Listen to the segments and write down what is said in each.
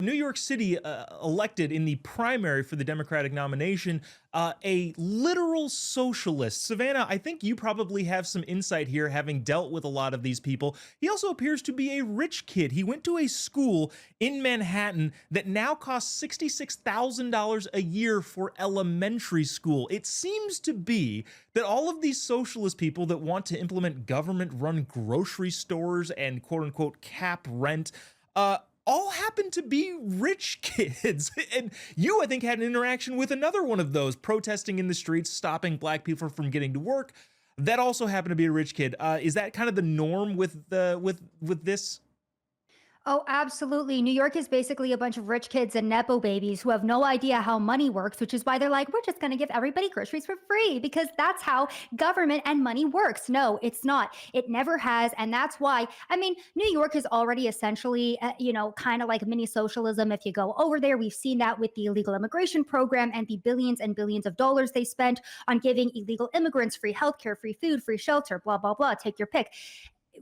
New York City elected in the primary for the Democratic nomination a literal socialist. Savannah, I think you probably have some insight here, having dealt with a lot of these people. He also appears to be a rich kid. He went to a school in Manhattan that now costs $66,000 a year for elementary school. It seems to be that all of these socialist people that want to implement government-run grocery stores and quote-unquote cap rent, all happen to be rich kids. And you, I think, had an interaction with another one of those protesting in the streets, stopping black people from getting to work. That also happened to be a rich kid. Is that kind of the norm with this? Oh, absolutely. New York is basically a bunch of rich kids and Nepo babies who have no idea how money works, which is why they're like, we're just going to give everybody groceries for free because that's how government and money works. No, it's not. It never has. And that's why, I mean, New York is already essentially, kind of like mini socialism. If you go over there, we've seen that with the illegal immigration program and the billions and billions of dollars they spent on giving illegal immigrants free healthcare, free food, free shelter, blah, blah, blah. Take your pick.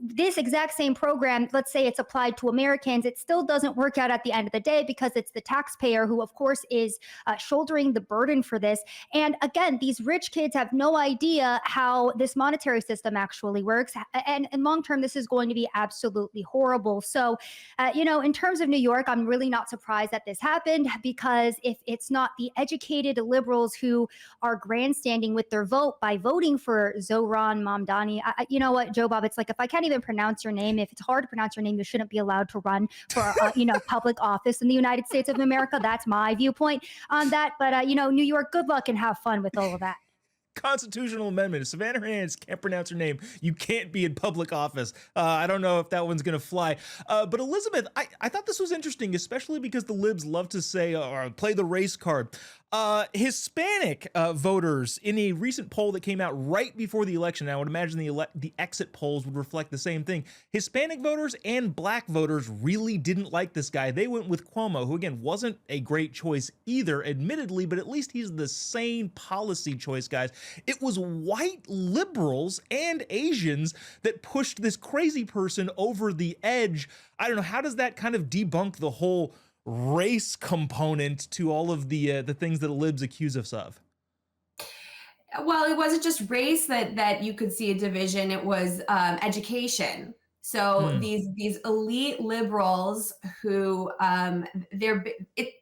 This exact same program, let's say it's applied to Americans, it still doesn't work out at the end of the day because it's the taxpayer who, of course, is shouldering the burden for this. And again, these rich kids have no idea how this monetary system actually works. And in long term, this is going to be absolutely horrible. So, in terms of New York, I'm really not surprised that this happened because if it's not the educated liberals who are grandstanding with their vote by voting for Zohran Mamdani, you know what, Joe Bob, it's like if I can't even pronounce your name. If it's hard to pronounce your name, you shouldn't be allowed to run for, public office in the United States of America. That's my viewpoint on that. But, New York, good luck and have fun with all of that. Constitutional amendment. If Savannah Hernandez can't pronounce her name, you can't be in public office. I don't know if that one's going to fly. But Elizabeth, I thought this was interesting, especially because the libs love to say or play the race card. Hispanic voters in a recent poll that came out right before the election, I would imagine the exit polls would reflect the same thing. Hispanic voters and black voters really didn't like this guy. They went with Cuomo, who again wasn't a great choice either, admittedly, but at least he's the sane policy choice, guys. It was white liberals and Asians that pushed this crazy person over the edge. I don't know, how does that kind of debunk the whole race component to all of the things that the libs accuse us of? Well, it wasn't just race that you could see a division. It was education. So Hmm. these elite liberals who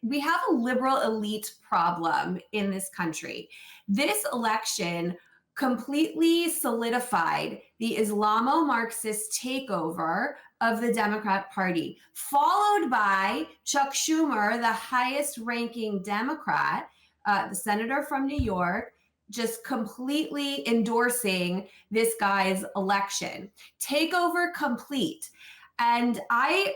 we have a liberal elite problem in this country. This election completely solidified the Islamo-Marxist takeover of the Democrat Party, followed by Chuck Schumer, the highest ranking Democrat, the senator from New York, just completely endorsing this guy's election. Takeover complete. And I,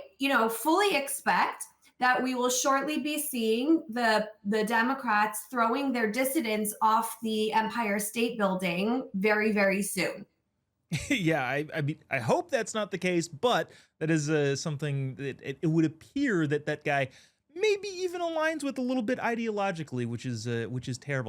fully expect that we will shortly be seeing the Democrats throwing their dissidents off the Empire State Building very, very soon. Yeah, I mean, I hope that's not the case, but that is something that it would appear that that guy maybe even aligns with a little bit ideologically, which is terrible.